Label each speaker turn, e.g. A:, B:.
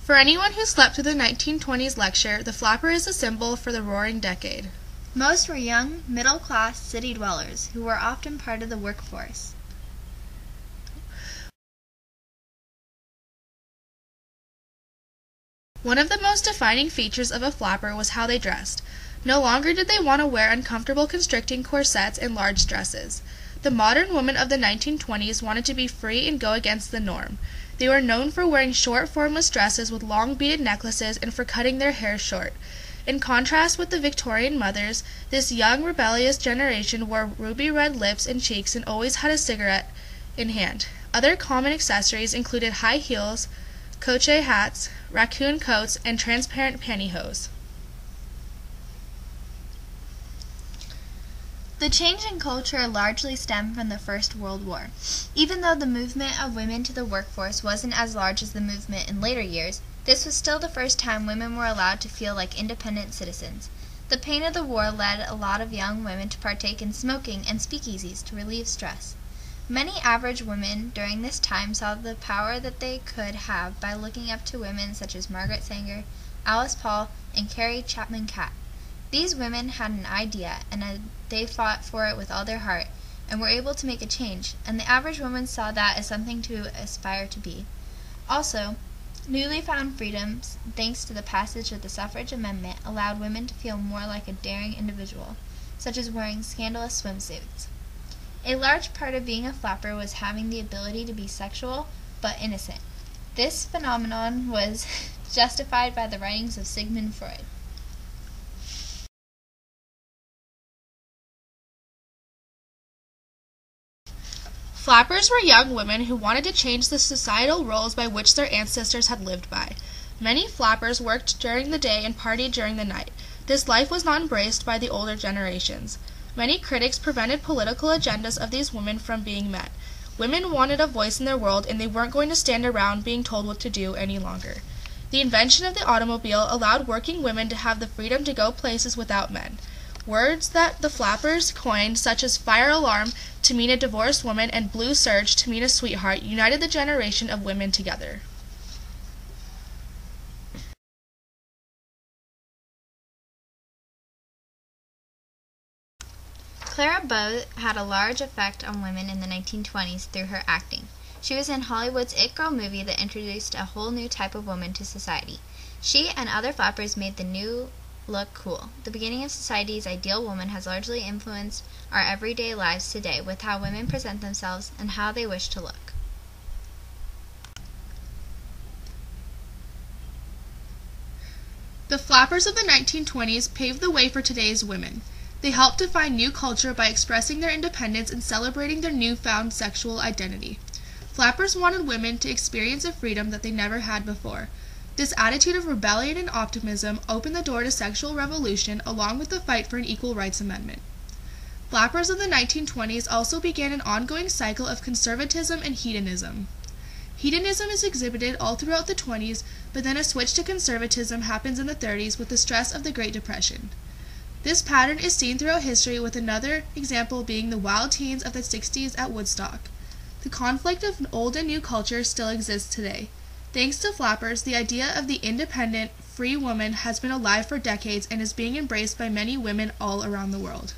A: For anyone who slept through the 1920s lecture, the flapper is a symbol for the Roaring Decade.
B: Most were young, middle-class city dwellers who were often part of the workforce.
A: One of the most defining features of a flapper was how they dressed. No longer did they want to wear uncomfortable constricting corsets and large dresses. The modern women of the 1920s wanted to be free and go against the norm. They were known for wearing short, formless dresses with long beaded necklaces and for cutting their hair short. In contrast with the Victorian mothers, this young, rebellious generation wore ruby red lips and cheeks and always had a cigarette in hand. Other common accessories included high heels, coche hats, raccoon coats, and transparent pantyhose.
B: The change in culture largely stemmed from the First World War. Even though the movement of women to the workforce wasn't as large as the movement in later years, this was still the first time women were allowed to feel like independent citizens. The pain of the war led a lot of young women to partake in smoking and speakeasies to relieve stress. Many average women during this time saw the power that they could have by looking up to women such as Margaret Sanger, Alice Paul, and Carrie Chapman Catt. These women had an idea, and they fought for it with all their heart, and were able to make a change, and the average woman saw that as something to aspire to be. Also, newly found freedoms, thanks to the passage of the suffrage amendment, allowed women to feel more like a daring individual, such as wearing scandalous swimsuits. A large part of being a flapper was having the ability to be sexual, but innocent. This phenomenon was justified by the writings of Sigmund Freud.
A: Flappers were young women who wanted to change the societal roles by which their ancestors had lived by. Many flappers worked during the day and partied during the night. This life was not embraced by the older generations. Many critics prevented political agendas of these women from being met. Women wanted a voice in their world, and they weren't going to stand around being told what to do any longer. The invention of the automobile allowed working women to have the freedom to go places without men. Words that the flappers coined, such as fire alarm to mean a divorced woman and blue serge to mean a sweetheart, united the generation of women together.
B: Clara Bow had a large effect on women in the 1920s through her acting. She was in Hollywood's It Girl movie that introduced a whole new type of woman to society. She and other flappers made the new look cool. The beginning of society's ideal woman has largely influenced our everyday lives today with how women present themselves and how they wish to look.
A: The flappers of the 1920s paved the way for today's women. They helped define new culture by expressing their independence and celebrating their newfound sexual identity. Flappers wanted women to experience a freedom that they never had before. This attitude of rebellion and optimism opened the door to sexual revolution along with the fight for an equal rights amendment. Flappers of the 1920s also began an ongoing cycle of conservatism and hedonism. Hedonism is exhibited all throughout the 20s, but then a switch to conservatism happens in the 30s with the stress of the Great Depression. This pattern is seen throughout history, with another example being the wild teens of the 60s at Woodstock. The conflict of old and new culture still exists today. Thanks to flappers, the idea of the independent, free woman has been alive for decades and is being embraced by many women all around the world.